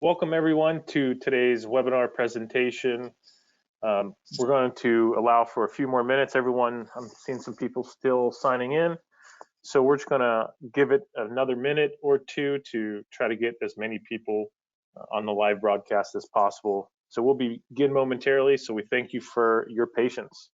Welcome everyone to today's webinar presentation. We're going to allow for a few more minutes. Everyone, I'm seeing some people still signing in. So we're just gonna give it another minute or two to try to get as many people on the live broadcast as possible. So we'll begin momentarily, so we thank you for your patience.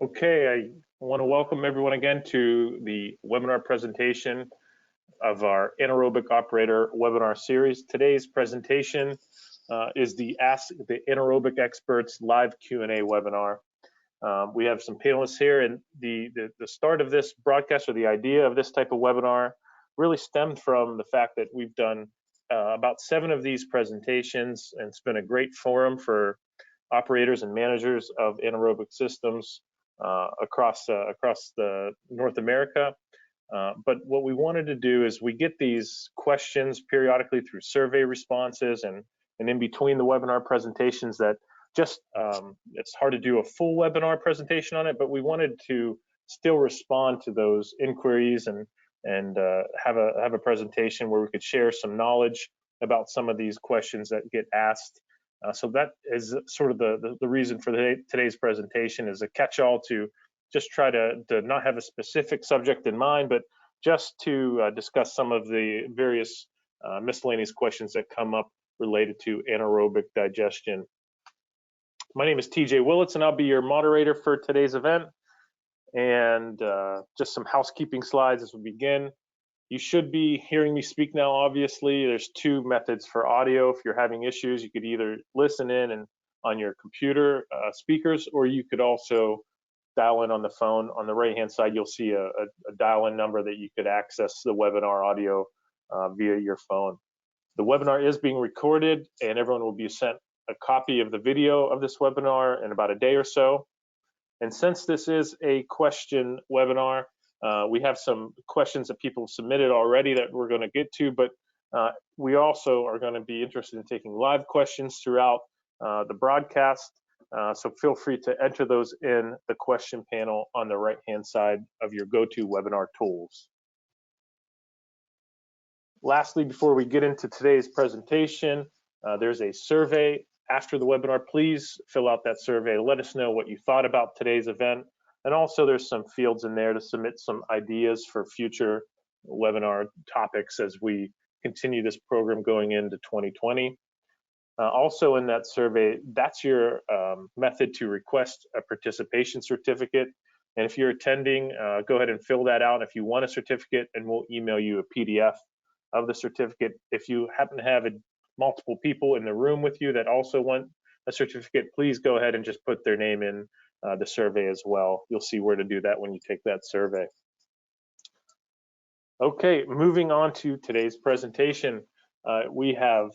Okay, I want to welcome everyone again to the webinar presentation of our anaerobic operator webinar series. Today's presentation is the Ask the Anaerobic Experts live Q&A webinar. We have some panelists here, and the start of this broadcast, or the idea of this type of webinar, really stemmed from the fact that we've done about 7 of these presentations, and it's been a great forum for operators and managers of anaerobic systems across the North America. But what we wanted to do is we get these questions periodically through survey responses and in between the webinar presentations that just it's hard to do a full webinar presentation on it, but we wanted to still respond to those inquiries and have a presentation where we could share some knowledge about some of these questions that get asked. So that is sort of the reason for today's presentation, is a catch-all to just try to not have a specific subject in mind, but just to discuss some of the various miscellaneous questions that come up related to anaerobic digestion. My name is TJ Willits, and I'll be your moderator for today's event. And just some housekeeping slides as we begin. You should be hearing me speak now, obviously. There's 2 methods for audio. If you're having issues, you could either listen in and on your computer speakers, or you could also dial in on the phone. On the right-hand side, you'll see a dial-in number that you could access the webinar audio via your phone. The webinar is being recorded, and everyone will be sent a copy of the video of this webinar in about a day or so. And since this is a question webinar, we have some questions that people submitted already that we're going to get to, but we also are going to be interested in taking live questions throughout the broadcast. So feel free to enter those in the question panel on the right-hand side of your GoToWebinar tools. Lastly, before we get into today's presentation, there's a survey after the webinar. Please fill out that survey. Let us know what you thought about today's event. And also there's some fields in there to submit some ideas for future webinar topics as we continue this program going into 2020. Also in that survey, that's your method to request a participation certificate. And if you're attending, go ahead and fill that out if you want a certificate, and we'll email you a PDF of the certificate. If you happen to have multiple people in the room with you that also want a certificate, please go ahead and just put their name in the survey as well. You'll see where to do that when you take that survey. Okay, moving on to today's presentation. We have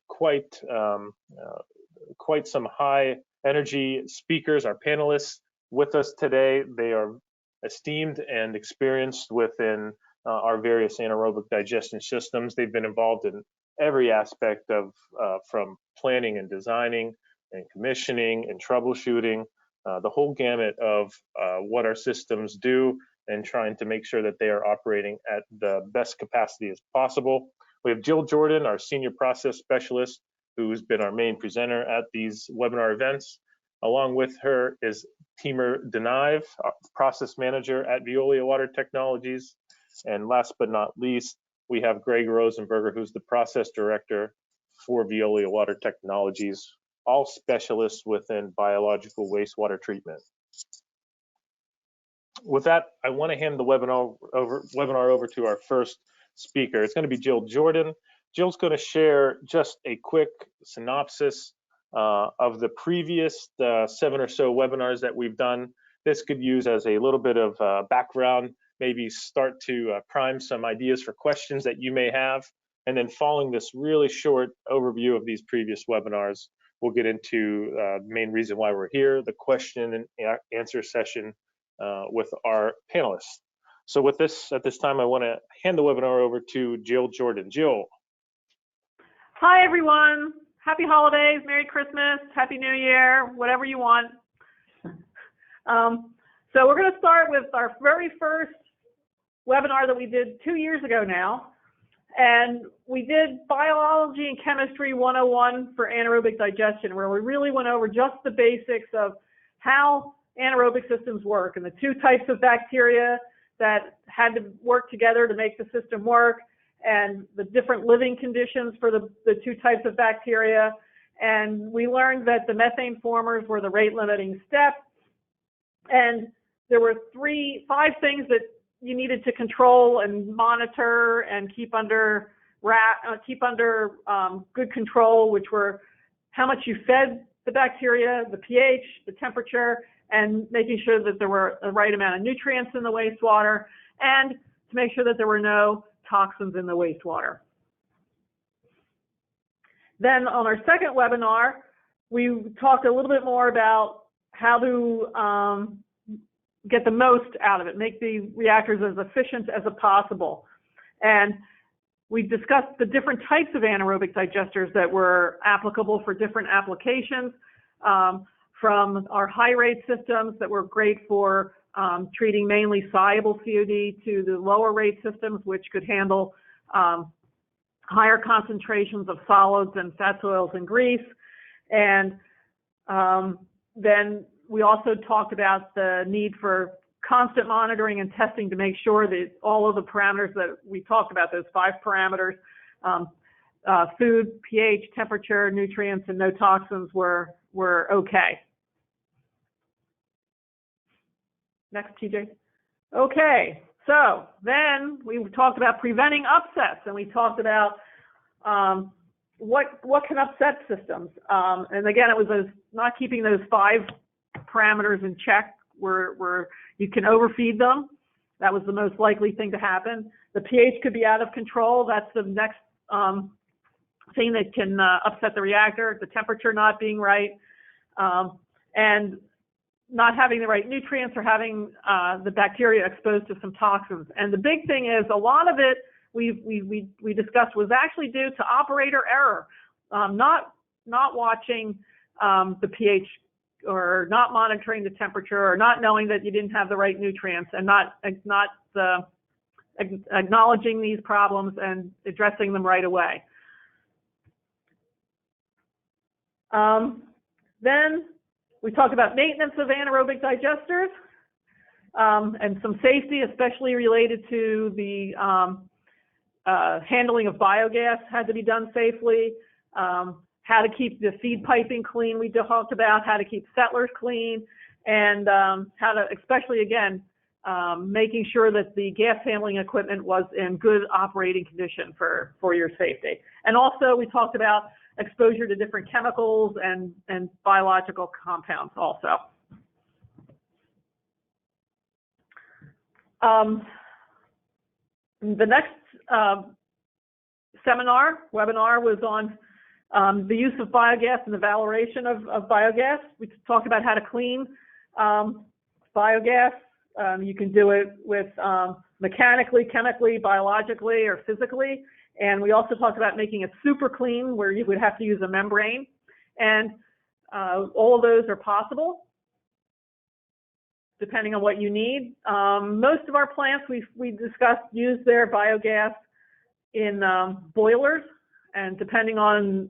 quite some high energy speakers, our panelists with us today. They are esteemed and experienced within our various anaerobic digestion systems. They've been involved in every aspect of from planning and designing and commissioning and troubleshooting, the whole gamut of what our systems do, and trying to make sure that they are operating at the best capacity as possible. We have Jill Jordan, our Senior Process Specialist, who's been our main presenter at these webinar events. Along with her is Timur Denive, Process Manager at Veolia Water Technologies. And last but not least, we have Greg Rosenberger, who's the Process Director for Veolia Water Technologies, all specialists within biological wastewater treatment. with that, I want to hand the webinar over to our first speaker. It's going to be Jill Jordan. Jill's going to share just a quick synopsis of the previous 7 or so webinars that we've done. This could use as a little bit of background, maybe start to prime some ideas for questions that you may have. And then following this really short overview of these previous webinars, we'll get into the main reason why we're here, the question and answer session with our panelists. So with this, at this time, I want to hand the webinar over to Jill Jordan. Jill. Hi, everyone. Happy holidays, Merry Christmas, Happy New Year, whatever you want. So we're going to start with our very first webinar that we did 2 years ago now. And we did Biology and Chemistry 101 for anaerobic digestion, where we really went over just the basics of how anaerobic systems work and the 2 types of bacteria that had to work together to make the system work, and the different living conditions for the 2 types of bacteria. And we learned that the methane formers were the rate limiting step. And there were 5 things that you needed to control and monitor and keep under good control, which were how much you fed the bacteria, the pH, the temperature, and making sure that there were the right amount of nutrients in the wastewater, and to make sure that there were no toxins in the wastewater. Then on our second webinar, we talked a little bit more about how to get the most out of it, make the reactors as efficient as possible. And we discussed the different types of anaerobic digesters that were applicable for different applications, from our high rate systems that were great for treating mainly soluble COD, to the lower rate systems, which could handle higher concentrations of solids and fats, oils, and grease. And then we also talked about the need for constant monitoring and testing to make sure that all of the parameters that we talked about, those 5 parameters, food, pH, temperature, nutrients, and no toxins were okay. Next, TJ. Okay, so then we talked about preventing upsets, and we talked about what can upset systems. And again, it was not keeping those 5 parameters in check where you can overfeed them. That was the most likely thing to happen. The pH could be out of control. That's the next thing that can upset the reactor. The temperature not being right, and not having the right nutrients, or having the bacteria exposed to some toxins. And the big thing is, a lot of it we discussed was actually due to operator error, not watching the pH, or not monitoring the temperature, or not knowing that you didn't have the right nutrients, and not acknowledging these problems and addressing them right away. Then we talked about maintenance of anaerobic digesters, and some safety, especially related to the handling of biogas had to be done safely. How to keep the feed piping clean, we talked about how to keep settlers clean, and how to, especially again, making sure that the gas handling equipment was in good operating condition for your safety. And also we talked about exposure to different chemicals and biological compounds also. The next webinar was on the use of biogas and the valorization of biogas. We talked about how to clean biogas. You can do it with mechanically, chemically, biologically, or physically. And we also talked about making it super clean, where you would have to use a membrane. And all of those are possible, depending on what you need. Most of our plants we discussed use their biogas in boilers. And depending on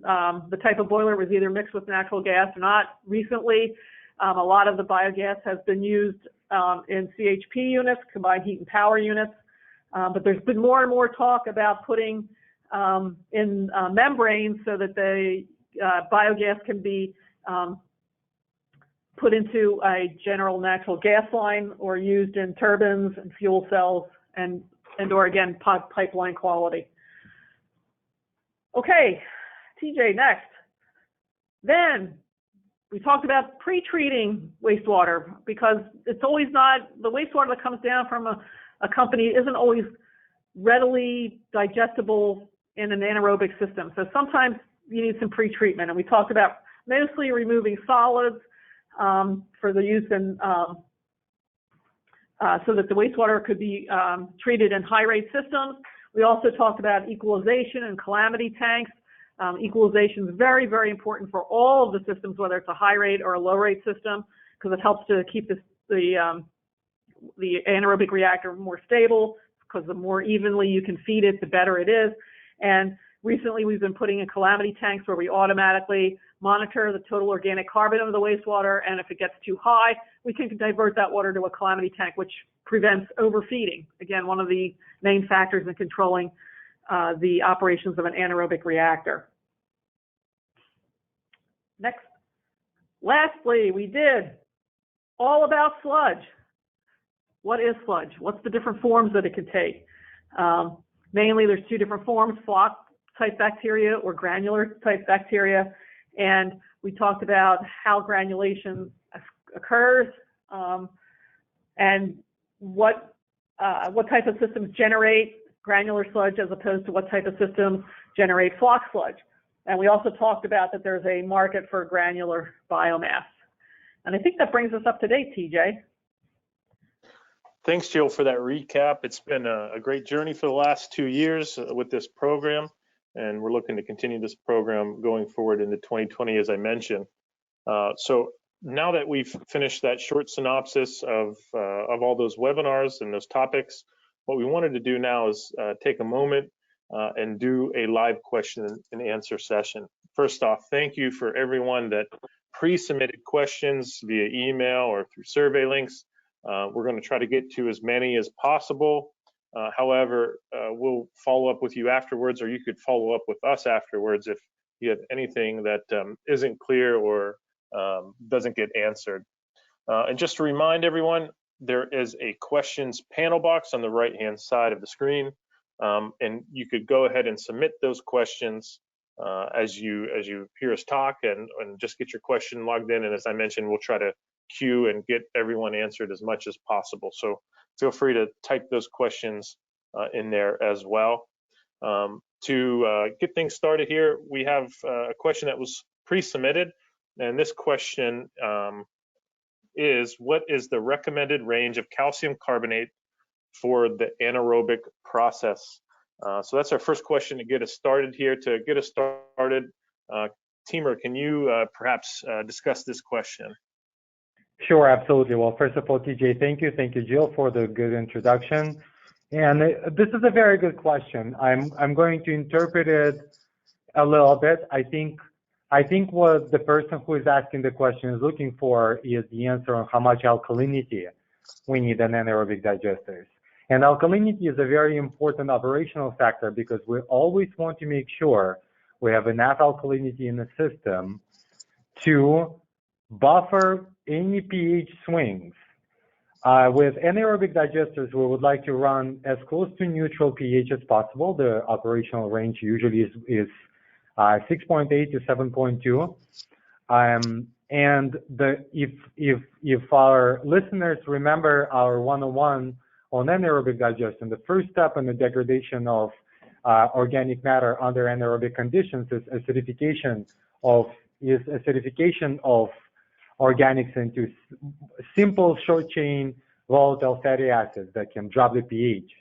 the type of boiler, it was either mixed with natural gas or not. Recently, a lot of the biogas has been used in CHP units, combined heat and power units. But there's been more and more talk about putting in membranes so that the biogas can be put into a general natural gas line or used in turbines and fuel cells and or again, pipeline quality. Okay, TJ, next. Then we talked about pre-treating wastewater, because it's always not, the wastewater that comes down from a company isn't always readily digestible in an anaerobic system. So sometimes you need some pre-treatment, and we talked about mostly removing solids for the use in, so that the wastewater could be treated in high-rate systems. We also talked about equalization and calamity tanks. Equalization is very, very important for all of the systems, whether it's a high-rate or a low-rate system, because it helps to keep the anaerobic reactor more stable, because the more evenly you can feed it, the better it is. And recently, we've been putting in calamity tanks where we automatically monitor the total organic carbon of the wastewater, and if it gets too high, we can divert that water to a calamity tank, which prevents overfeeding. Again, one of the main factors in controlling the operations of an anaerobic reactor. Next. Lastly, we did all about sludge. What is sludge? What's the different forms that it can take? Mainly, there's two different forms, floc-type bacteria or granular-type bacteria. And we talked about how granulation occurs and what type of systems generate granular sludge as opposed to what type of systems generate floc sludge. And we also talked about that there's a market for granular biomass. And I think that brings us up to date, TJ. Thanks, Jill, for that recap. It's been a great journey for the last 2 years with this program, and we're looking to continue this program going forward into 2020, as I mentioned. So now that we've finished that short synopsis of all those webinars and those topics, what we wanted to do now is take a moment and do a live question and answer session. First off, thank you for everyone that pre-submitted questions via email or through survey links. We're going to try to get to as many as possible. However, we'll follow up with you afterwards, or you could follow up with us afterwards if you have anything that isn't clear or doesn't get answered. And just to remind everyone, there is a questions panel box on the right-hand side of the screen, and you could go ahead and submit those questions as you hear us talk, and just get your question logged in. And as I mentioned, we'll try to queue and get everyone answered as much as possible. So feel free to type those questions in there as well. To get things started here, we have a question that was pre-submitted, and this question is, what is the recommended range of calcium carbonate for the anaerobic process? So that's our first question to get us started here. To get us started, Timur, can you perhaps discuss this question? Sure, absolutely. Well, first of all, TJ, thank you. Thank you, Jill, for the good introduction. And this is a very good question. I'm going to interpret it a little bit. I think what the person who is asking the question is looking for is the answer on how much alkalinity we need in anaerobic digesters. And alkalinity is a very important operational factor, because we always want to make sure we have enough alkalinity in the system to buffer any pH swings. With anaerobic digesters, we would like to run as close to neutral pH as possible. The operational range usually is 6.8 to 7.2. And if our listeners remember our 101 on anaerobic digestion, the first step in the degradation of organic matter under anaerobic conditions is acidification of organics into simple short chain volatile fatty acids that can drop the pH.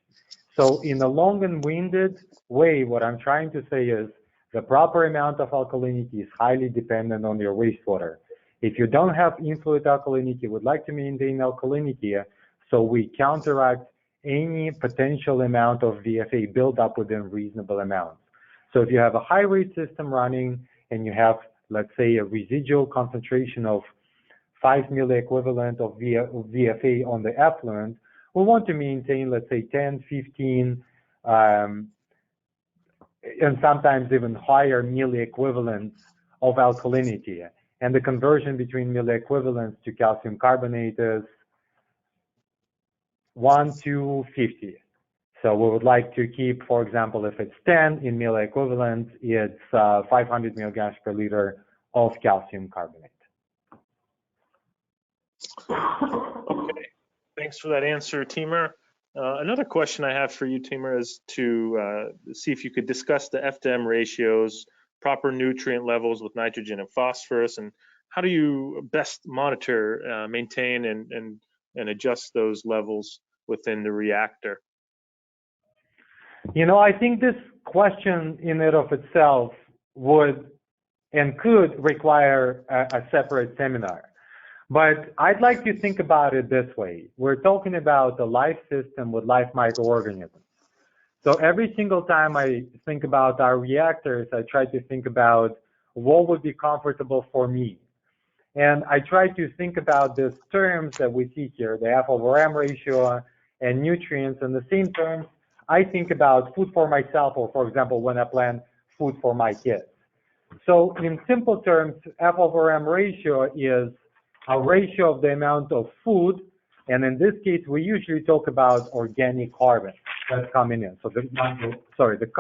So in a long and winded way, what I'm trying to say is the proper amount of alkalinity is highly dependent on your wastewater. If you don't have influent alkalinity, you would like to maintain alkalinity so we counteract any potential amount of VFA buildup within reasonable amounts. So if you have a high rate system running and you have, let's say, a residual concentration of 5 milliequivalent of VFA on the effluent, we want to maintain, let's say, 10, 15, and sometimes even higher milliequivalents of alkalinity. and the conversion between milliequivalents to calcium carbonate is 1 to 50. So we would like to keep, for example, if it's 10 in milliequivalents, it's 500 milligrams per liter of calcium carbonate. Okay, thanks for that answer, Timur. Another question I have for you, Timur, is to see if you could discuss the F/M ratios, proper nutrient levels with nitrogen and phosphorus, and how do you best monitor, maintain, and adjust those levels within the reactor? You know, I think this question in and of itself would and could require a separate seminar. But I'd like to think about it this way. We're talking about a life system with live microorganisms. So every single time I think about our reactors, I try to think about what would be comfortable for me. And I try to think about these terms that we see here, the F/M ratio and nutrients. In the same terms, I think about food for myself, or for example, when I plan food for my kids. So in simple terms, F/M ratio is a ratio of the amount of food, and in this case, we usually talk about organic carbon that's coming in. So the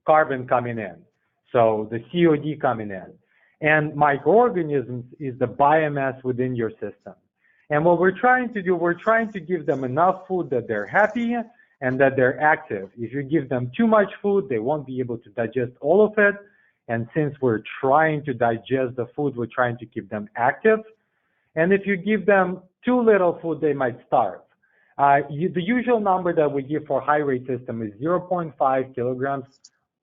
carbon coming in, so the COD coming in. And microorganisms is the biomass within your system. And what we're trying to do, we're trying to give them enough food that they're happy and that they're active. If you give them too much food, they won't be able to digest all of it. And since we're trying to digest the food, we're trying to keep them active. And if you give them too little food, they might starve. The usual number that we give for high rate system is 0.5 kilograms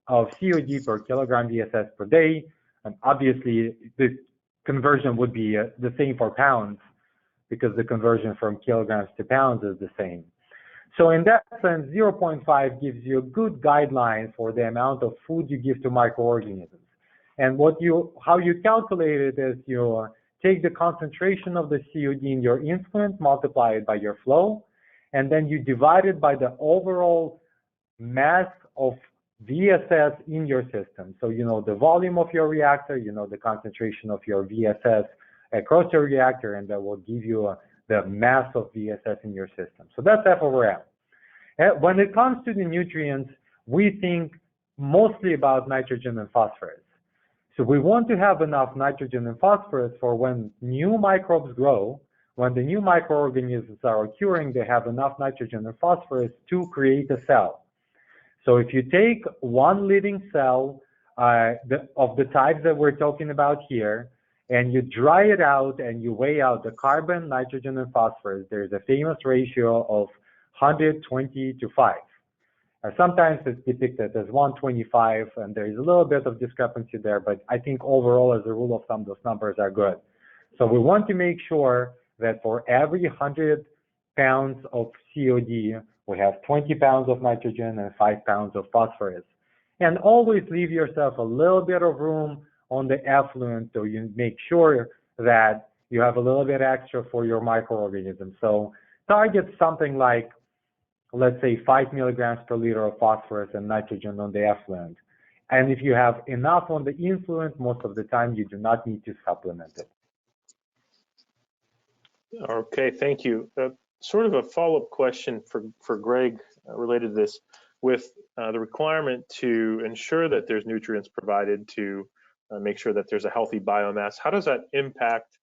of COD per kilogram VSS per day. And obviously, the conversion would be the same for pounds because the conversion from kilograms to pounds is the same. So in that sense, 0.5 gives you a good guideline for the amount of food you give to microorganisms. And how you calculate it is you take the concentration of the COD in your influent, multiply it by your flow, and then you divide it by the overall mass of VSS in your system. So you know the volume of your reactor, you know the concentration of your VSS across your reactor, and that will give you the mass of VSS in your system. So that's F/M. When it comes to the nutrients, we think mostly about nitrogen and phosphorus. So we want to have enough nitrogen and phosphorus for when new microbes grow, when the new microorganisms are occurring, they have enough nitrogen and phosphorus to create a cell. So if you take one living cell of the types that we're talking about here, and you dry it out and you weigh out the carbon, nitrogen, and phosphorus, there's a famous ratio of 120 to 5. Sometimes it's depicted as 125, and there's a little bit of discrepancy there, but I think overall, as a rule of thumb, those numbers are good. So we want to make sure that for every 100 pounds of COD, we have 20 pounds of nitrogen and 5 pounds of phosphorus. And always leave yourself a little bit of room on the effluent so you make sure that you have a little bit extra for your microorganisms. So target something like, let's say, 5 milligrams per liter of phosphorus and nitrogen on the effluent. And if you have enough on the influent, most of the time you do not need to supplement it. Okay, thank you. Sort of a follow-up question for Greg related to this. With the requirement to ensure that there's nutrients provided to make sure that there's a healthy biomass, how does that impact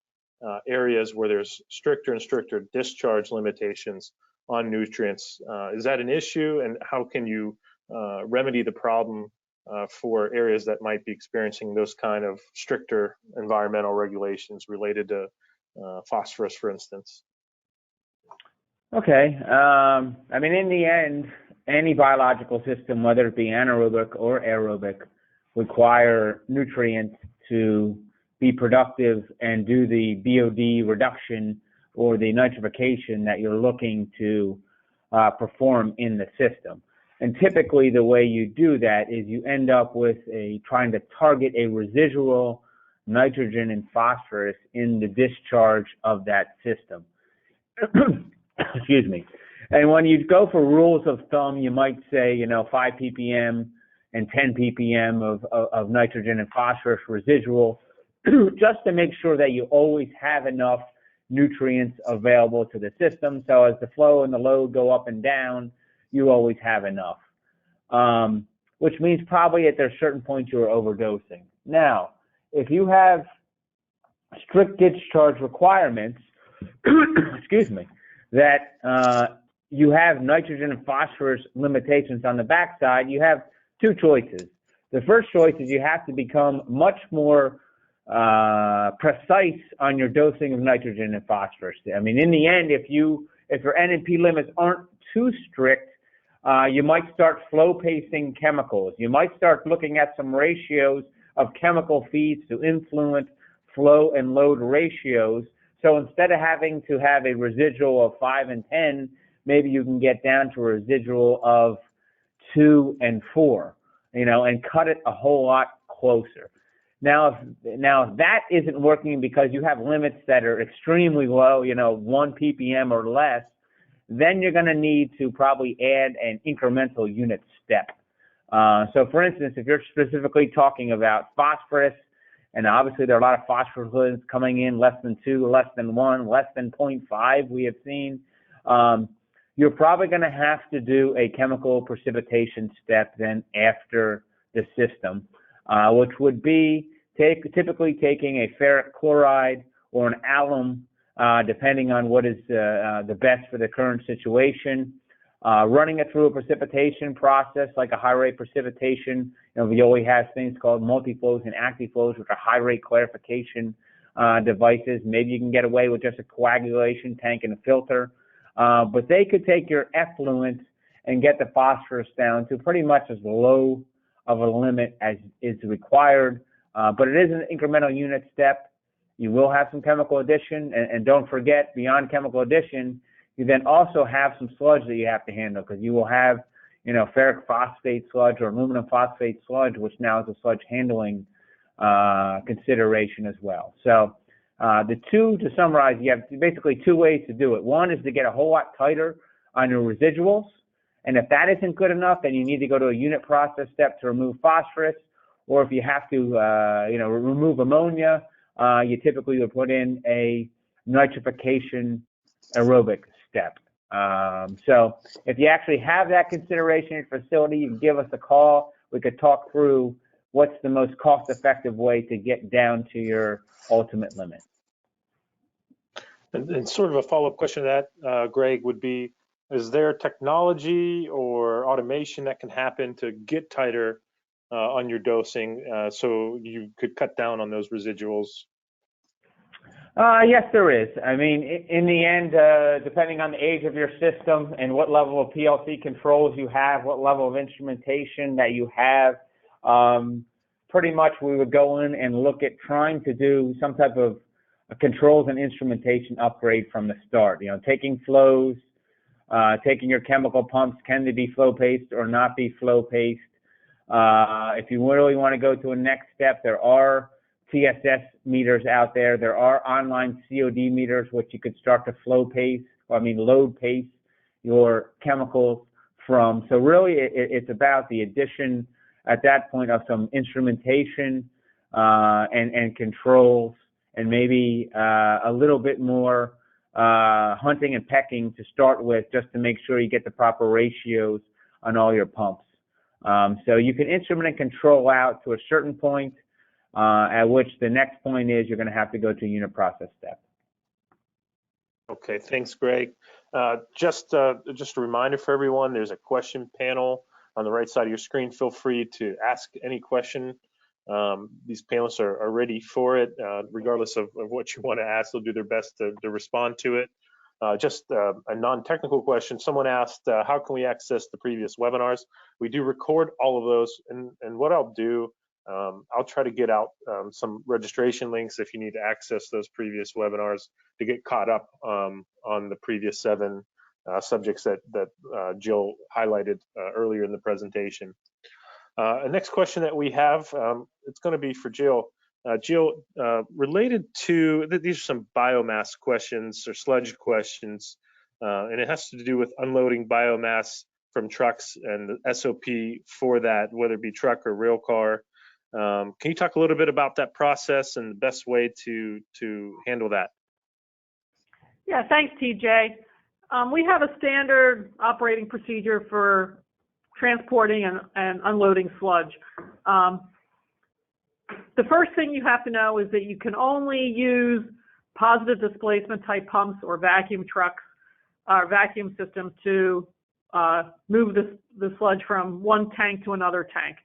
areas where there's stricter and stricter discharge limitations on nutrients? Is that an issue, and how can you remedy the problem for areas that might be experiencing those kind of stricter environmental regulations related to phosphorus, for instance? Okay. I mean, in the end, any biological system, whether it be anaerobic or aerobic, require nutrients to be productive and do the BOD reduction or the nitrification that you're looking to perform in the system. And typically the way you do that is you end up with trying to target a residual nitrogen and phosphorus in the discharge of that system. Excuse me. And when you go for rules of thumb, you might say, 5 ppm and 10 ppm of nitrogen and phosphorus residual just to make sure that you always have enough nutrients available to the system. So as the flow and the load go up and down, you always have enough, which means probably at there certain points you are overdosing. Now, if you have strict discharge requirements, excuse me, that you have nitrogen and phosphorus limitations on the backside, you have two choices. The first choice is you have to become much more precise on your dosing of nitrogen and phosphorus. I mean, in the end, if your N&P limits aren't too strict, you might start flow pacing chemicals. You might start looking at some ratios of chemical feeds to influence flow and load ratios. So instead of having to have a residual of 5 and 10, maybe you can get down to a residual of 2 and 4, and cut it a whole lot closer. Now, if that isn't working because you have limits that are extremely low, 1 ppm or less, then you're going to need to probably add an incremental unit step. So for instance, if you're specifically talking about phosphorus, and obviously there are a lot of phosphorus limits coming in less than 2, less than 1, less than 0.5 we have seen, you're probably going to have to do a chemical precipitation step then after the system, which would be typically taking a ferric chloride or an alum, depending on what is the best for the current situation, running it through a precipitation process like a high rate precipitation. Veolia has things called multi-flows and acti-flows, which are high rate clarification devices. Maybe you can get away with just a coagulation tank and a filter, but they could take your effluent and get the phosphorus down to pretty much as low of a limit as is required, but it is an incremental unit step. You will have some chemical addition, and don't forget, beyond chemical addition, you then also have some sludge that you have to handle, because you will have, ferric phosphate sludge or aluminum phosphate sludge, which now is a sludge handling consideration as well. So to summarize, you have basically 2 ways to do it. One is to get a whole lot tighter on your residuals, and if that isn't good enough, then you need to go to a unit process step to remove phosphorus, or if you have to, remove ammonia, you typically would put in a nitrification aerobic step. So if you actually have that consideration in your facility, you can give us a call. We could talk through what's the most cost-effective way to get down to your ultimate limit. And sort of a follow-up question to that, Greg, would be, is there technology or automation that can happen to get tighter on your dosing so you could cut down on those residuals? Yes, there is. I mean, in the end, depending on the age of your system and what level of PLC controls you have, what level of instrumentation that you have, pretty much we would go in and look at trying to do some type of controls and instrumentation upgrade from the start. Taking flows, taking your chemical pumps, can they be flow paced or not be flow paced? If you really want to go to a next step, there are TSS meters out there. There are online COD meters, which you could start to load pace your chemicals from. So really, it's about the addition at that point of some instrumentation and controls, and maybe a little bit more hunting and pecking to start with, just to make sure you get the proper ratios on all your pumps. So you can instrument and control out to a certain point, at which the next point is you're going to have to go to a unit process step. Okay, thanks, Greg. Just a reminder for everyone, there's a question panel on the right side of your screen. Feel free to ask any question. These panelists are ready for it, regardless of what you want to ask. They'll do their best to respond to it. Just a non-technical question. Someone asked, how can we access the previous webinars? We do record all of those, and what I'll do, I'll try to get out some registration links if you need to access those previous webinars to get caught up on the previous 7 subjects that Jill highlighted earlier in the presentation. The next question that we have, it's going to be for Jill. Jill, related to, these are some biomass questions or sludge questions, and it has to do with unloading biomass from trucks and the SOP for that, whether it be truck or rail car. Can you talk a little bit about that process and the best way to handle that? Yeah, thanks, TJ. We have a standard operating procedure for transporting and unloading sludge. The first thing you have to know is that you can only use positive displacement type pumps or vacuum trucks, or vacuum systems to move the sludge from one tank to another tank,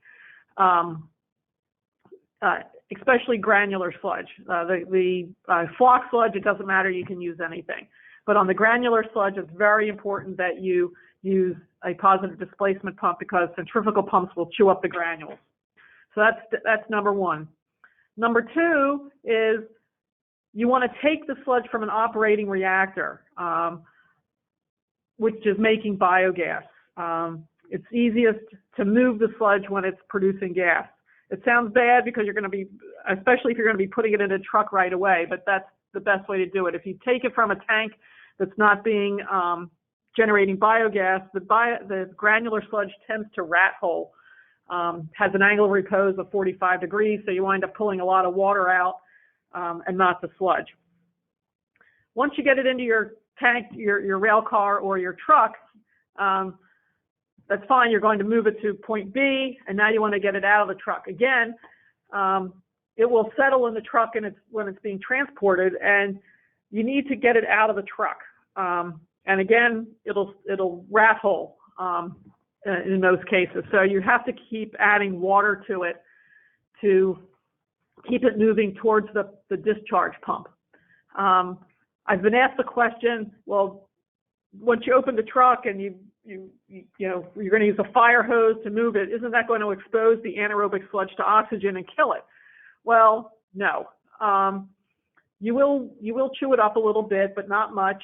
especially granular sludge. The flock sludge, it doesn't matter, you can use anything. But on the granular sludge, it's very important that you use a positive displacement pump because centrifugal pumps will chew up the granules. So that's number one. Number two is you want to take the sludge from an operating reactor, which is making biogas. It's easiest to move the sludge when it's producing gas. It sounds bad because you're going to be, especially if you're going to be putting it in a truck right away, but that's the best way to do it. If you take it from a tank that's not being generating biogas, the granular sludge tends to rat hole. Has an angle of repose of 45 degrees, so you wind up pulling a lot of water out and not the sludge. Once you get it into your tank, your rail car or your truck, that's fine. You're going to move it to point B, and now you want to get it out of the truck. Again, it will settle in the truck when it's being transported, and you need to get it out of the truck. And again, it'll rat hole in those cases. So you have to keep adding water to it to keep it moving towards the discharge pump. I've been asked the question, well, once you open the truck and you're going to use a fire hose to move it, isn't that going to expose the anaerobic sludge to oxygen and kill it? Well, no. You will chew it up a little bit, but not much.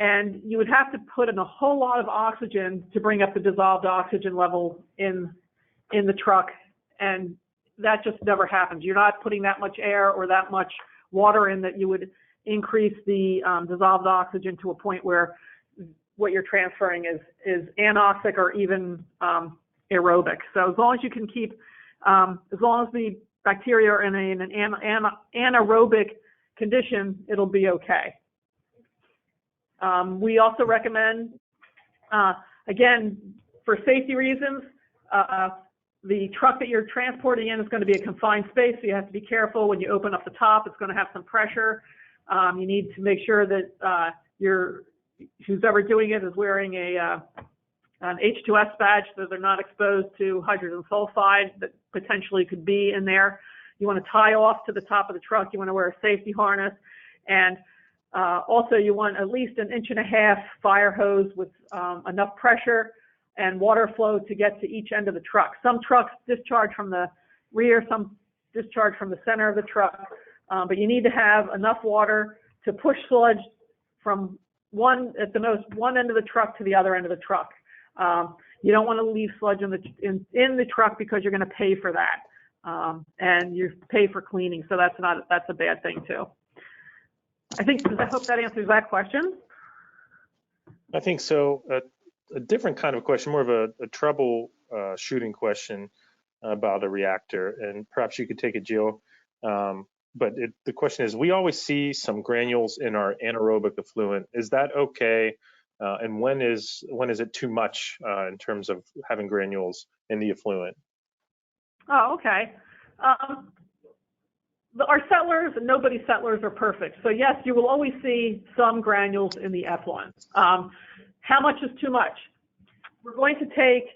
And you would have to put in a whole lot of oxygen to bring up the dissolved oxygen level in the truck. And that just never happens. You're not putting that much air or that much water in that you would increase the dissolved oxygen to a point where what you're transferring is anoxic or even aerobic. So as long as you can keep, as long as the bacteria are in an anaerobic condition, it'll be okay. We also recommend, again, for safety reasons, the truck that you're transporting in is going to be a confined space, so you have to be careful when you open up the top. It's going to have some pressure. You need to make sure that who's ever doing it is wearing an H2S badge so they're not exposed to hydrogen sulfide that potentially could be in there. You want to tie off to the top of the truck. You want to wear a safety harness. And also, you want at least 1.5 inch fire hose with enough pressure and water flow to get to each end of the truck. Some trucks discharge from the rear, some discharge from the center of the truck, but you need to have enough water to push sludge from at the most one end of the truck to the other end of the truck. You don't want to leave sludge in the truck because you're going to pay for that, and you pay for cleaning, so that's a bad thing too. I hope that answers that question. I think so. A different kind of question, more of a trouble shooting question about a reactor, and perhaps you could take it, Jill. But the question is, we always see some granules in our anaerobic effluent. Is that okay? And when is it too much in terms of having granules in the effluent? Oh, okay. Our settlers, and nobody's settlers are perfect. So yes, you will always see some granules in the effluent. How much is too much? We're going to take,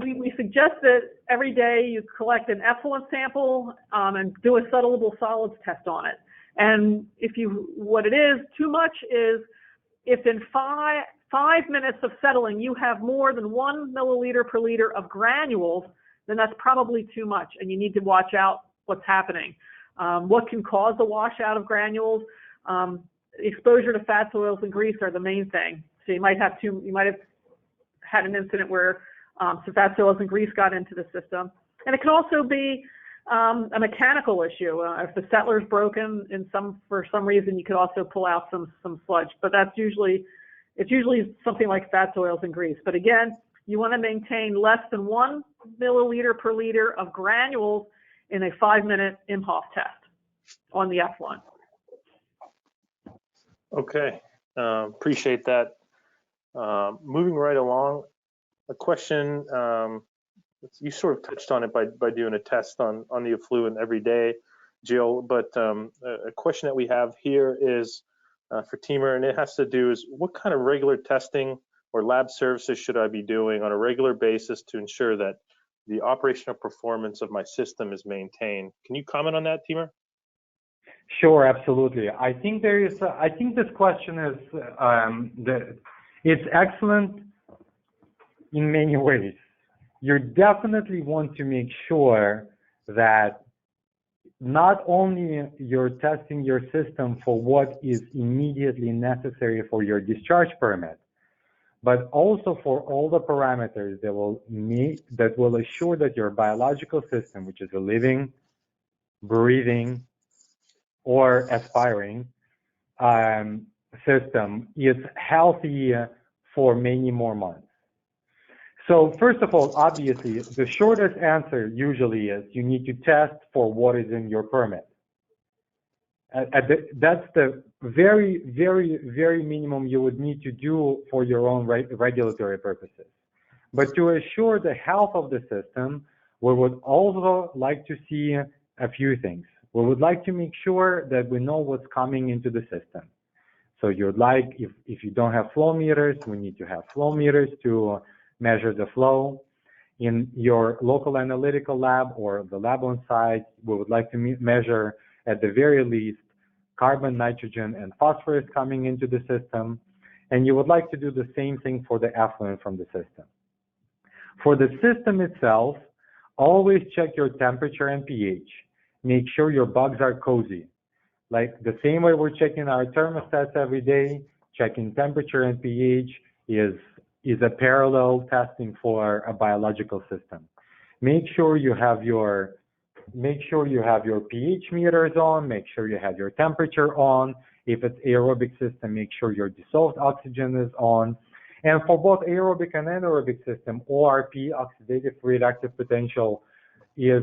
we suggest that every day you collect an effluent sample and do a settlable solids test on it. And what it is, too much is if in five minutes of settling you have more than 1 milliliter per liter of granules, then that's probably too much, and you need to watch out what's happening. What can cause the washout of granules? Exposure to fats, oils, and grease are the main thing. So you might have had an incident where some fats, oils, and grease got into the system. And it can also be a mechanical issue. If the settler's broken for some reason, you could also pull out some sludge. But it's usually something like fats, oils, and grease. But again, you want to maintain less than 1 milliliter per liter of granules in a 5-minute IMHOF test on the effluent. Okay, appreciate that. Moving right along, a question, you sort of touched on it by doing a test on the effluent every day, Jill, but a question that we have here is for Timur, and it has to do is what kind of regular testing or lab services should I be doing on a regular basis to ensure that the operational performance of my system is maintained? Can you comment on that, Timur? Sure, absolutely. I think this question is it's excellent in many ways. You definitely want to make sure that not only you're testing your system for what is immediately necessary for your discharge permit, but also for all the parameters that will assure that your biological system, which is a living, breathing, or aspiring system, is healthy for many more months. So first of all, obviously, the shortest answer usually is you need to test for what is in your permit. That's the very, very, very minimum you would need to do for your own regulatory purposes. But to assure the health of the system, we would also like to see a few things. We would like to make sure that we know what's coming into the system. So you'd like, if you don't have flow meters, we need to have flow meters to measure the flow. In your local analytical lab or the lab on site, we would like to measure at the very least carbon, nitrogen, and phosphorus coming into the system. And you would like to do the same thing for the effluent from the system. For the system itself, always check your temperature and pH. Make sure your bugs are cozy. Like the same way we're checking our thermostats every day, checking temperature and pH is a parallel testing for a biological system. Make sure you have your pH meters on, make sure you have your temperature on. If it's aerobic system, make sure your dissolved oxygen is on. And for both aerobic and anaerobic system, ORP, oxidative reactive potential, is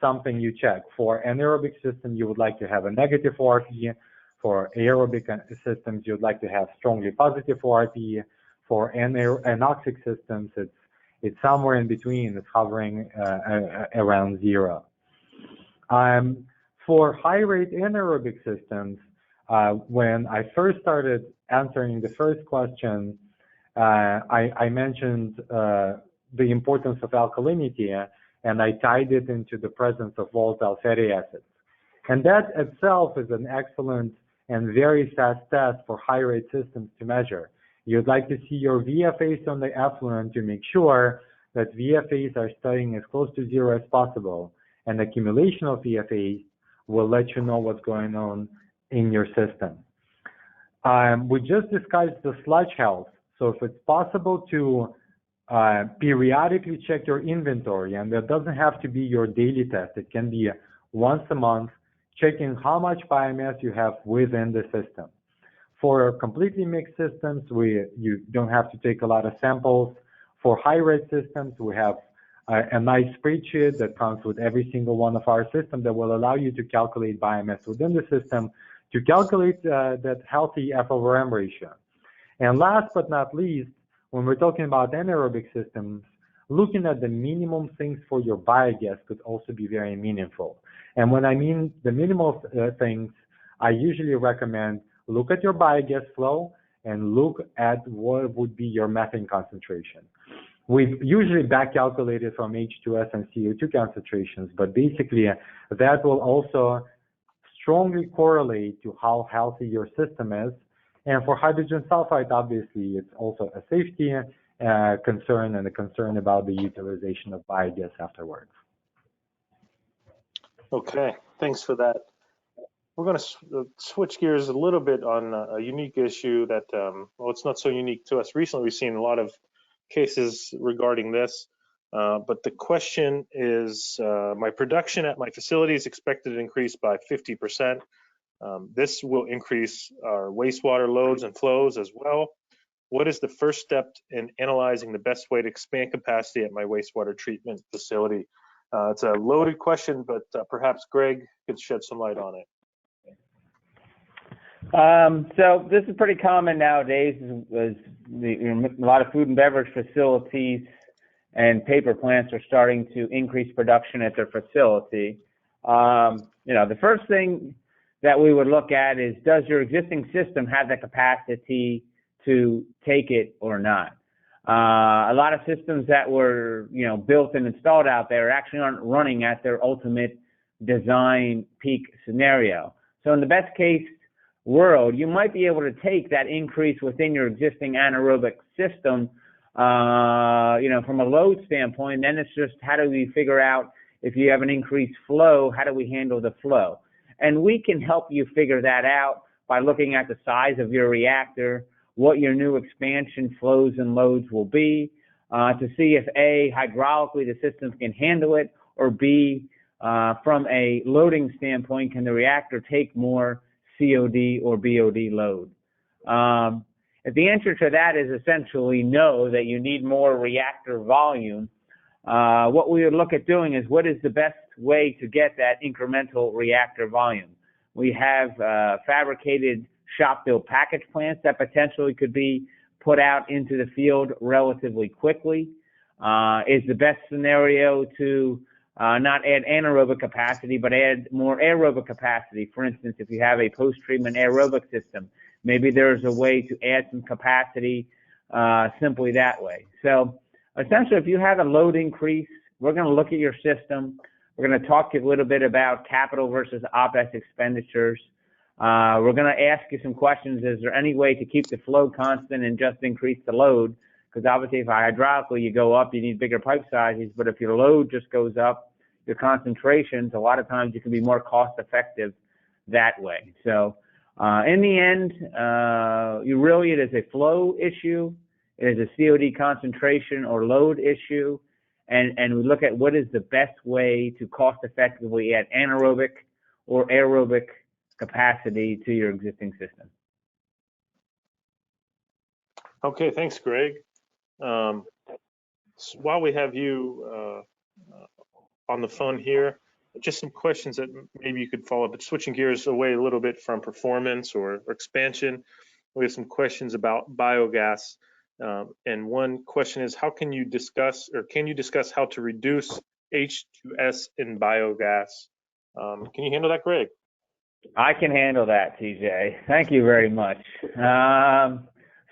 something you check. For anaerobic system, you would like to have a negative ORP. For aerobic systems, you'd like to have strongly positive ORP. For anoxic systems, it's somewhere in between. It's hovering around 0. For high-rate anaerobic systems, when I first started answering the first question, I mentioned the importance of alkalinity, and I tied it into the presence of volatile fatty acids. And that itself is an excellent and very fast test for high-rate systems to measure. You'd like to see your VFAs on the effluent to make sure that VFAs are staying as close to 0 as possible, and accumulation of VFAs will let you know what's going on in your system. We just discussed the sludge health. So if it's possible to periodically check your inventory, and that doesn't have to be your daily test, it can be once a month, checking how much biomass you have within the system. For completely mixed systems, you don't have to take a lot of samples. For high-rate systems, we have a nice spreadsheet that comes with every single one of our systems that will allow you to calculate biomass within the system to calculate that healthy F/M ratio. And last but not least, when we're talking about anaerobic systems, looking at the minimum things for your biogas could also be very meaningful. And when I mean the minimal things, I usually recommend look at your biogas flow and look at what would be your methane concentration. We've usually back calculated from H2S and CO2 concentrations, but basically that will also strongly correlate to how healthy your system is. And for hydrogen sulfide, obviously, it's also a safety concern and a concern about the utilization of biogas afterwards. Okay, thanks for that. We're going to switch gears a little bit on a unique issue that, well, it's not so unique to us. Recently, we've seen a lot of cases regarding this, but the question is, my production at my facility is expected to increase by 50%. This will increase our wastewater loads and flows as well. What is the first step in analyzing the best way to expand capacity at my wastewater treatment facility? It's a loaded question, but perhaps Greg could shed some light on it. So this is pretty common nowadays. A lot of food and beverage facilities and paper plants are starting to increase production at their facility. The first thing that we would look at is, does your existing system have the capacity to take it or not? A lot of systems that were, built and installed out there actually aren't running at their ultimate design peak scenario. So in the best case world, you might be able to take that increase within your existing anaerobic system, from a load standpoint. Then it's just, how do we figure out, if you have an increased flow, how do we handle the flow? And we can help you figure that out by looking at the size of your reactor, what your new expansion flows and loads will be, to see if A, hydraulically the system can handle it, or B, from a loading standpoint, can the reactor take more COD or BOD load? If the answer to that is essentially no, that you need more reactor volume, what we would look at doing is, what is the best way to get that incremental reactor volume? We have fabricated shop-built package plants that potentially could be put out into the field relatively quickly. Is the best scenario to not add anaerobic capacity, but add more aerobic capacity? For instance, if you have a post-treatment aerobic system, maybe there's a way to add some capacity simply that way. So essentially, if you have a load increase, we're going to look at your system. We're going to talk to you a little bit about capital versus OpEx expenditures. We're going to ask you some questions. Is there any way to keep the flow constant and just increase the load? Because obviously, if hydraulically you go up, you need bigger pipe sizes. But if your load just goes up, your concentrations, a lot of times you can be more cost effective that way. So in the end, it is a flow issue. It is a COD concentration or load issue. And we look at what is the best way to cost effectively add anaerobic or aerobic capacity to your existing system. Okay, thanks, Greg. So while we have you on the phone here, just some questions that maybe you could follow up, but switching gears away a little bit from performance or expansion, we have some questions about biogas. And one question is, can you discuss how to reduce H2S in biogas? Can you handle that, Greg? I can handle that, TJ. Thank you very much.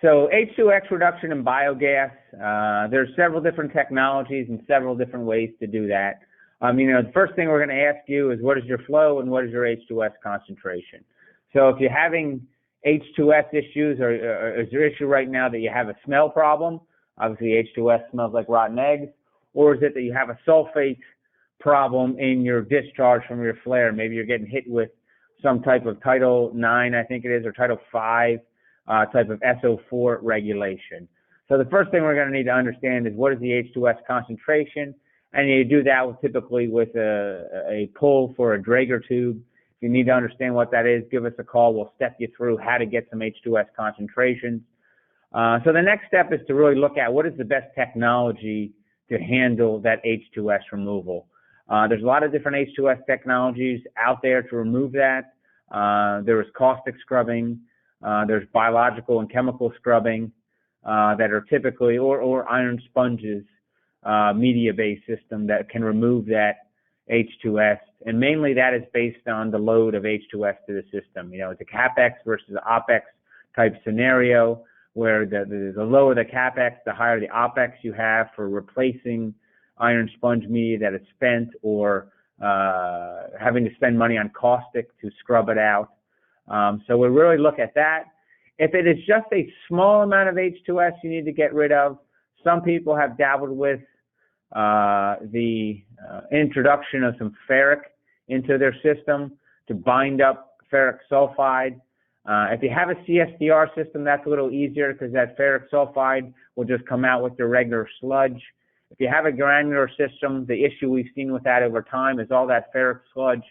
So H2S reduction in biogas, there's several different technologies and several different ways to do that. The first thing we're going to ask you is, what is your flow and what is your H2S concentration? So if you're having H2S issues, or is your issue right now that you have a smell problem? Obviously, H2S smells like rotten eggs. Or is it that you have a sulfate problem in your discharge from your flare? Maybe you're getting hit with some type of Title 9, I think it is, or Title 5 type of SO4 regulation. So the first thing we're going to need to understand is, what is the H2S concentration? And you do that typically with a pull for a Draeger tube. If you need to understand what that is, give us a call. We'll step you through how to get some H2S concentrations. So the next step is to really look at, what is the best technology to handle that H2S removal. There's a lot of different H2S technologies out there to remove that. There is caustic scrubbing. There's biological and chemical scrubbing that are typically, or iron sponges, media-based system that can remove that H2S, and mainly that is based on the load of H2S to the system. It's a CapEx versus OpEx type scenario, where the lower the CapEx, the higher the OpEx you have for replacing iron sponge media that is spent, or having to spend money on caustic to scrub it out. So we really look at that. If it is just a small amount of H2S you need to get rid of, some people have dabbled with the introduction of some ferric into their system to bind up ferric sulfide. If you have a CSDR system, that's a little easier, because that ferric sulfide will just come out with the regular sludge. If you have a granular system, the issue we've seen with that over time is all that ferric sludge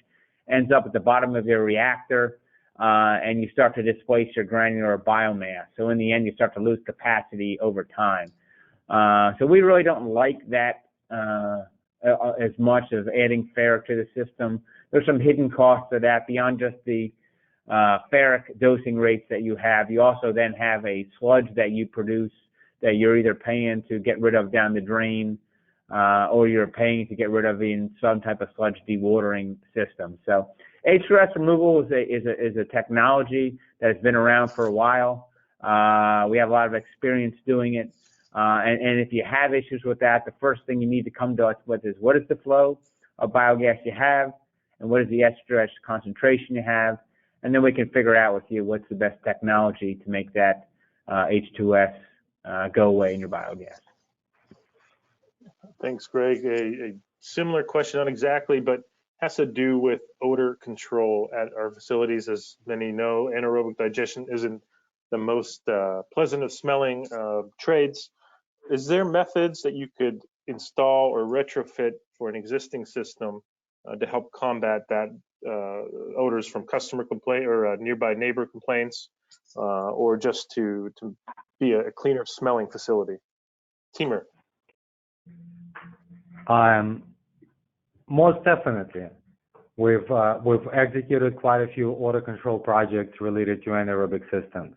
ends up at the bottom of your reactor, and you start to displace your granular biomass. So in the end, you start to lose capacity over time. So we really don't like that as much as adding ferric to the system. There's some hidden costs to that beyond just the ferric dosing rates that you have. You also then have a sludge that you produce that you're either paying to get rid of down the drain, or you're paying to get rid of in some type of sludge dewatering system. So H2S removal is a technology that has been around for a while. We have a lot of experience doing it. And if you have issues with that, the first thing you need to come to us with is what is the flow of biogas you have, and what is the H2S concentration you have, and then we can figure out with you what's the best technology to make that H2S go away in your biogas. Thanks, Greg. A similar question, not exactly, but has to do with odor control at our facilities. As many know, anaerobic digestion isn't the most pleasant of smelling trades. Is there methods that you could install or retrofit for an existing system to help combat that odors from customer complaint or nearby neighbor complaints, or just to be a cleaner smelling facility? Timur. Most definitely. We've executed quite a few odor control projects related to anaerobic systems.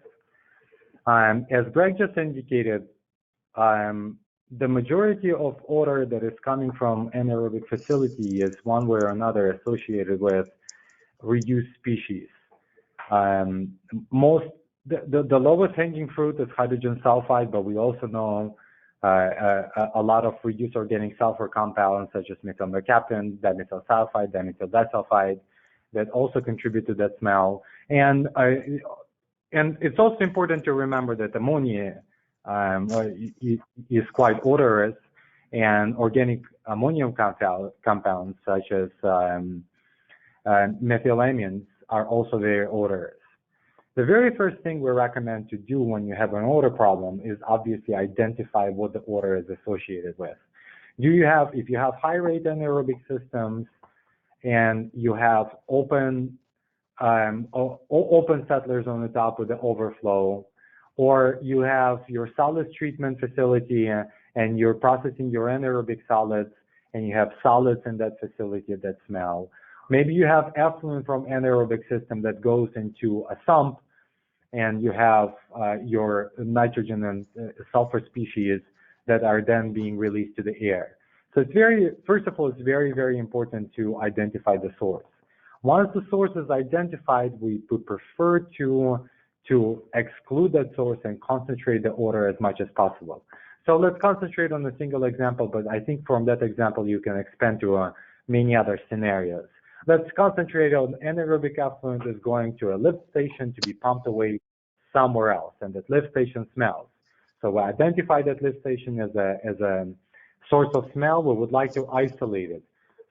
As Greg just indicated, the majority of odor that is coming from anaerobic facility is one way or another associated with reduced species. The lowest hanging fruit is hydrogen sulfide, but we also know a lot of reduced organic sulfur compounds such as methylmercaptan, dimethyl sulfide, dimethyl disulfide that also contribute to that smell. And it's also important to remember that ammonia is quite odorous, and organic ammonium compounds such as methylamines are also very odorous. The very first thing we recommend to do when you have an odor problem is obviously identify what the odor is associated with. If you have high rate anaerobic systems and you have open settlers on the top with the overflow, or you have your solids treatment facility and you're processing your anaerobic solids and you have solids in that facility that smell. Maybe you have effluent from anaerobic system that goes into a sump and you have your nitrogen and sulfur species that are then being released to the air. So first of all, it's very, very important to identify the source. Once the source is identified, we would prefer to exclude that source and concentrate the odor as much as possible. So let's concentrate on a single example, but I think from that example you can expand to many other scenarios. Let's concentrate on anaerobic effluent is going to a lift station to be pumped away somewhere else, and that lift station smells. So we identify that lift station as a source of smell. We would like to isolate it.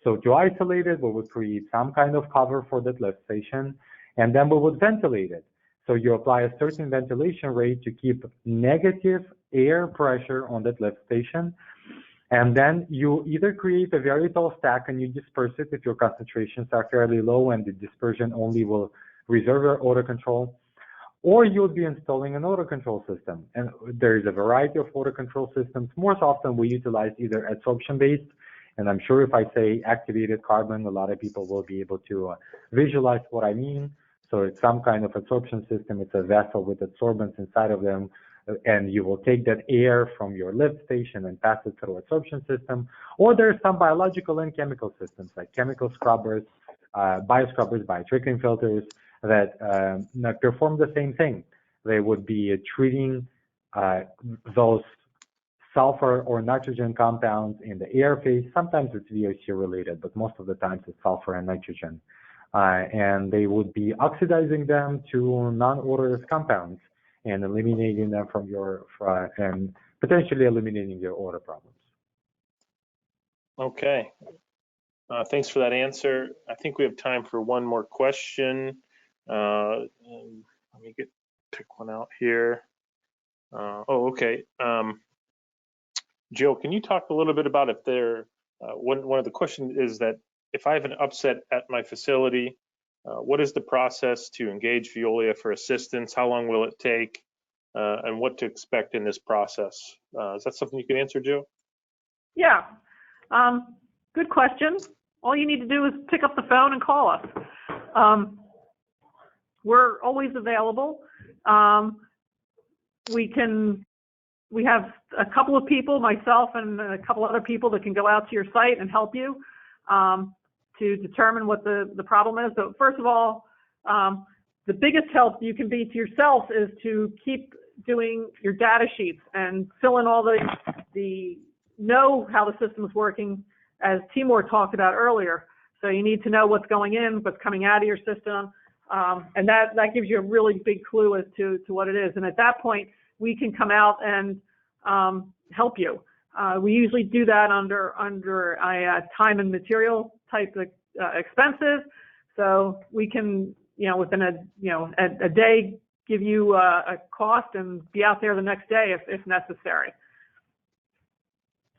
So to isolate it, we would create some kind of cover for that lift station, and then we would ventilate it. So you apply a certain ventilation rate to keep negative air pressure on that lift station. And then you either create a very tall stack and you disperse it if your concentrations are fairly low and the dispersion only will reserve your odor control, or you'll be installing an odor control system. And there is a variety of odor control systems. Most often we utilize either adsorption-based, and I'm sure if I say activated carbon, a lot of people will be able to visualize what I mean. So it's some kind of adsorption system. It's a vessel with adsorbents inside of them, and you will take that air from your lift station and pass it through adsorption system. Or there are some biological and chemical systems like chemical scrubbers, bioscrubbers, biotrickling filters that perform the same thing. They would be treating those sulfur or nitrogen compounds in the air phase. Sometimes it's VOC related, but most of the times it's sulfur and nitrogen. And they would be oxidizing them to non-odorous compounds and eliminating them from and potentially eliminating your odor problems. Okay. Thanks for that answer. I think we have time for one more question. Let me pick one out here. Okay. Jill, can you talk a little bit about if one of the questions is that if I have an upset at my facility, what is the process to engage Veolia for assistance? How long will it take? And what to expect in this process? Is that something you can answer, Jill? Yeah. Good question. All you need to do is pick up the phone and call us. We're always available. We have a couple of people, myself and a couple other people, that can go out to your site and help you to determine what the problem is. So first of all, the biggest help you can be to yourself is to keep doing your data sheets and fill in all the know how the system is working, as Timur talked about earlier. So you need to know what's going in, what's coming out of your system, and that gives you a really big clue as to what it is. And at that point, we can come out and help you. We usually do that under a time and material type of expenses. So we can, within a day, give you a cost and be out there the next day if necessary.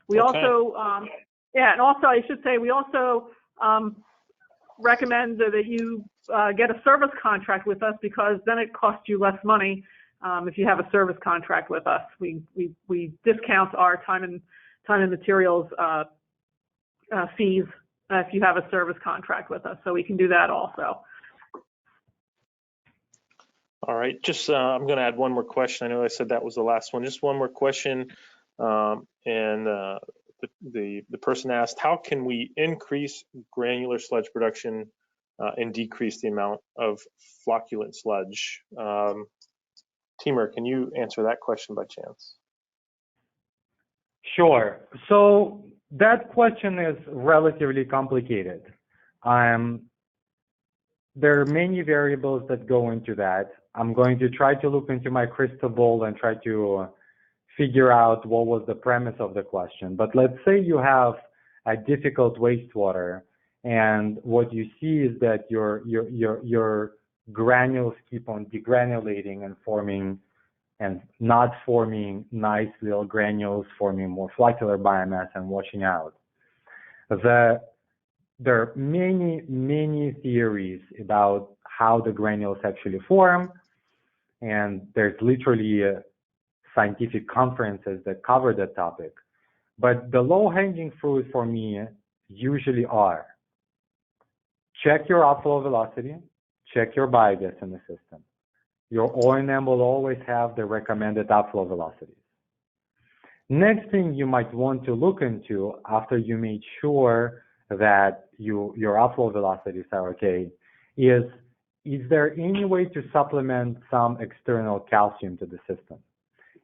We also, and also I should say, we also recommend that you get a service contract with us, because then it costs you less money. If you have a service contract with us, we discount our time and materials fees if you have a service contract with us. So we can do that also. All right, just I'm going to add one more question. I know I said that was the last one. Just one more question, and the person asked, how can we increase granular sludge production and decrease the amount of flocculent sludge? Timur, can you answer that question by chance? Sure. So that question is relatively complicated. There are many variables that go into that. I'm going to try to look into my crystal ball and try to figure out what was the premise of the question. But let's say you have a difficult wastewater, and what you see is that your granules keep on degranulating and forming, and not forming nice little granules, forming more floccular biomass and washing out. There are many theories about how the granules actually form, and there's literally scientific conferences that cover that topic. But the low-hanging fruit for me usually are: check your outflow velocity, check your biogas in the system. Your O&M will always have the recommended outflow velocities. Next thing you might want to look into, after you made sure that your outflow velocities are okay, is there any way to supplement some external calcium to the system?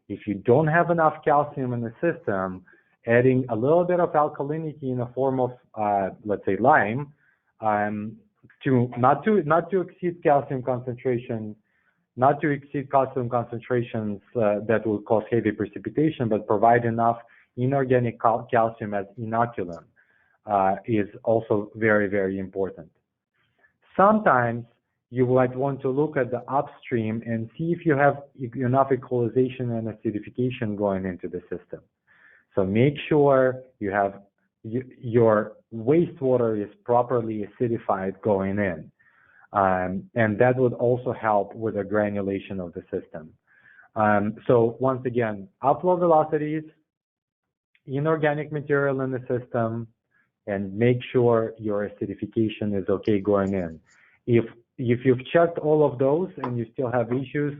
If you don't have enough calcium in the system, adding a little bit of alkalinity in the form of, let's say, lime, to not to exceed calcium concentration, not to exceed calcium concentrations that will cause heavy precipitation, but provide enough inorganic calcium as inoculum is also very, very important. Sometimes you might want to look at the upstream and see if you have enough equalization and acidification going into the system. So make sure you have your wastewater is properly acidified going in. And that would also help with the granulation of the system. So once again, outflow velocities, inorganic material in the system, and make sure your acidification is okay going in. If you've checked all of those and you still have issues,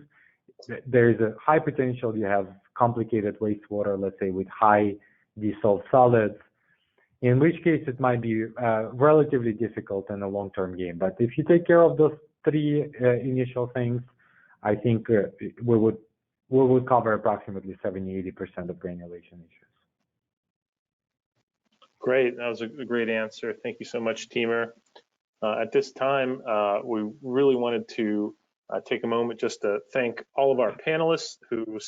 there is a high potential you have complicated wastewater, let's say with high dissolved solids, in which case it might be relatively difficult in a long-term game. But if you take care of those three initial things, I think we would cover approximately 70–80% of granulation issues. Great, that was a great answer. Thank you so much, Timur. At this time, we really wanted to take a moment just to thank all of our panelists who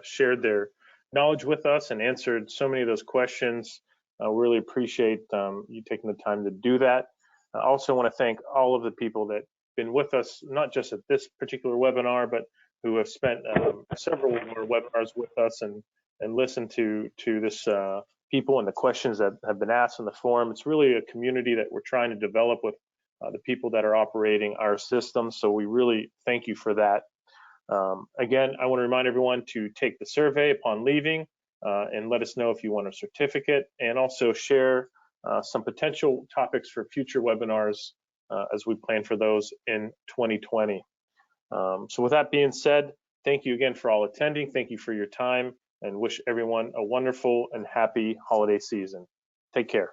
shared their knowledge with us and answered so many of those questions. Really appreciate you taking the time to do that. I also want to thank all of the people that have been with us, not just at this particular webinar, but who have spent several more webinars with us and listened to this people and the questions that have been asked in the forum. It's really a community that we're trying to develop with the people that are operating our system. So we really thank you for that. Again, I want to remind everyone to take the survey upon leaving and let us know if you want a certificate, and also share some potential topics for future webinars as we plan for those in 2020. So with that being said, thank you again for all attending. Thank you for your time, and wish everyone a wonderful and happy holiday season. Take care.